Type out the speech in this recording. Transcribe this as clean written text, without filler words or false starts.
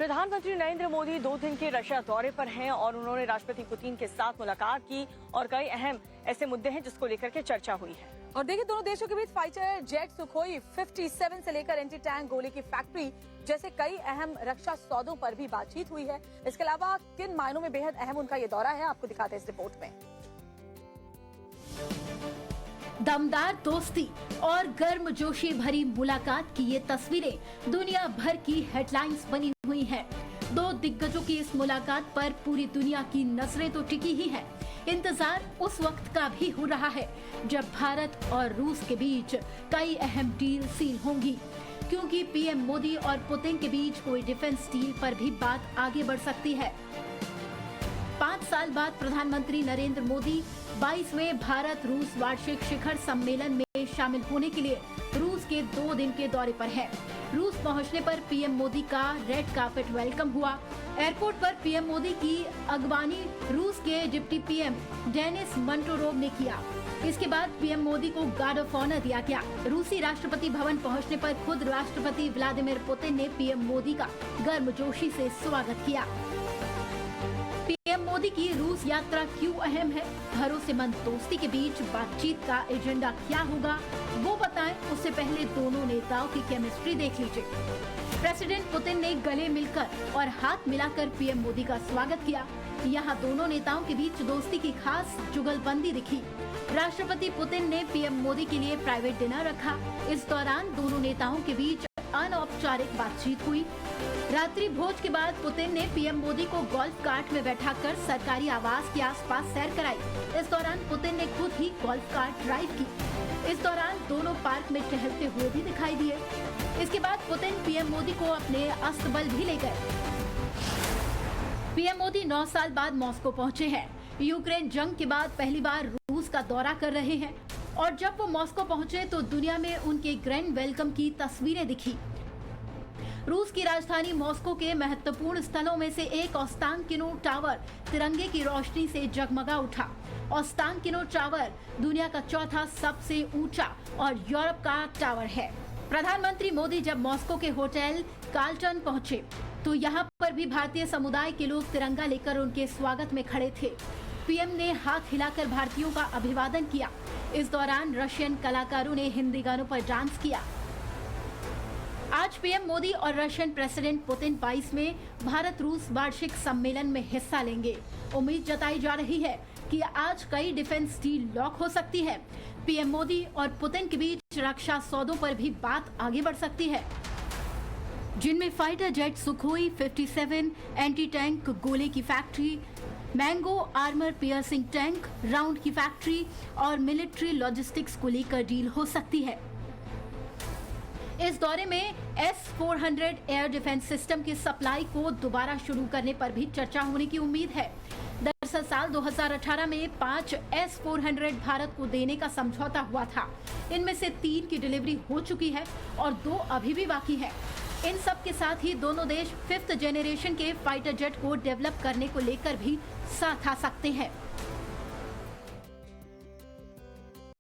प्रधानमंत्री नरेंद्र मोदी 2 दिन के रशिया दौरे पर हैं और उन्होंने राष्ट्रपति पुतिन के साथ मुलाकात की और कई अहम ऐसे मुद्दे हैं जिसको लेकर के चर्चा हुई है। और देखिए, दोनों देशों के बीच फाइटर जेट सुखोई 57 से लेकर एंटी टैंक गोले की फैक्ट्री जैसे कई अहम रक्षा सौदों पर भी बातचीत हुई है। इसके अलावा किन मायनों में बेहद अहम उनका ये दौरा है, आपको दिखाते हैं इस रिपोर्ट में। दमदार दोस्ती और गर्मजोशी भरी मुलाकात की ये तस्वीरें दुनिया भर की हेडलाइंस बनी हुई हैं। दो दिग्गजों की इस मुलाकात पर पूरी दुनिया की नजरें तो टिकी ही हैं। इंतजार उस वक्त का भी हो रहा है जब भारत और रूस के बीच कई अहम डील सील होंगी, क्योंकि पीएम मोदी और पुतिन के बीच कोई डिफेंस डील पर भी बात आगे बढ़ सकती है। 5 साल बाद प्रधानमंत्री नरेंद्र मोदी 22वें भारत रूस वार्षिक शिखर सम्मेलन में शामिल होने के लिए रूस के 2 दिन के दौरे पर हैं। रूस पहुंचने पर पीएम मोदी का रेड कार्पेट वेलकम हुआ। एयरपोर्ट पर पीएम मोदी की अगवानी रूस के डिप्टी पीएम डेनिस मंटोरोव ने किया। इसके बाद पीएम मोदी को गार्ड ऑफ ऑनर दिया गया। रूसी राष्ट्रपति भवन पहुंचने पर खुद राष्ट्रपति व्लादिमीर पुतिन ने पीएम मोदी का गर्मजोशी से स्वागत किया। पीएम मोदी की रूस यात्रा क्यों अहम है, भरोसेमंद दोस्ती के बीच बातचीत का एजेंडा क्या होगा, वो बताएं। उससे पहले दोनों नेताओं की केमिस्ट्री देख लीजिए। प्रेसिडेंट पुतिन ने गले मिलकर और हाथ मिलाकर पीएम मोदी का स्वागत किया। यहाँ दोनों नेताओं के बीच दोस्ती की खास जुगलबंदी दिखी। राष्ट्रपति पुतिन ने पीएम मोदी के लिए प्राइवेट डिनर रखा। इस दौरान दोनों नेताओं के बीच अनौपचारिक बातचीत हुई। रात्रि भोज के बाद पुतिन ने पीएम मोदी को गोल्फ कार्ट में बैठाकर सरकारी आवास के आसपास सैर कराई। इस दौरान पुतिन ने खुद ही गोल्फ कार्ट ड्राइव की। इस दौरान दोनों पार्क में टहलते हुए भी दिखाई दिए। इसके बाद पुतिन पीएम मोदी को अपने अस्तबल भी ले गए। पीएम मोदी 9 साल बाद मॉस्को पहुंचे हैं। यूक्रेन जंग के बाद पहली बार रूस का दौरा कर रहे हैं और जब वो मॉस्को पहुंचे तो दुनिया में उनके ग्रैंड वेलकम की तस्वीरें दिखी। रूस की राजधानी मॉस्को के महत्वपूर्ण स्थलों में से एक ओस्तानकिनो टावर तिरंगे की रोशनी से जगमगा उठा। ओस्तानकिनो टावर दुनिया का चौथा सबसे ऊंचा और यूरोप का टावर है। प्रधानमंत्री मोदी जब मॉस्को के होटल कार्लटन पहुंचे तो यहाँ पर भी भारतीय समुदाय के लोग तिरंगा लेकर उनके स्वागत में खड़े थे। पीएम ने हाथ हिलाकर भारतीयों का अभिवादन किया। इस दौरान रशियन कलाकारों ने हिंदी गानों पर डांस किया। आज पीएम मोदी और रशियन प्रेसिडेंट पुतिन 22वें भारत रूस वार्षिक सम्मेलन में हिस्सा लेंगे। उम्मीद जताई जा रही है कि आज कई डिफेंस डील लॉक हो सकती है। पीएम मोदी और पुतिन के बीच रक्षा सौदों पर भी बात आगे बढ़ सकती है, जिनमें fighter jet Sukhoi 57 anti tank गोले की factory, mango armour piercing tank round की फैक्ट्री और मिलिट्री लॉजिस्टिक्स को लेकर डील हो सकती है। इस दौरे में S-400 एयर डिफेंस सिस्टम की सप्लाई को दोबारा शुरू करने पर भी चर्चा होने की उम्मीद है। दरअसल साल 2018 में 5 S-400 भारत को देने का समझौता हुआ था। इनमें से 3 की डिलीवरी हो चुकी है और 2 अभी भी बाकी है। इन सब के साथ ही दोनों देश 5th जनरेशन के फाइटर जेट को डेवलप करने को लेकर भी साथ आ सकते हैं।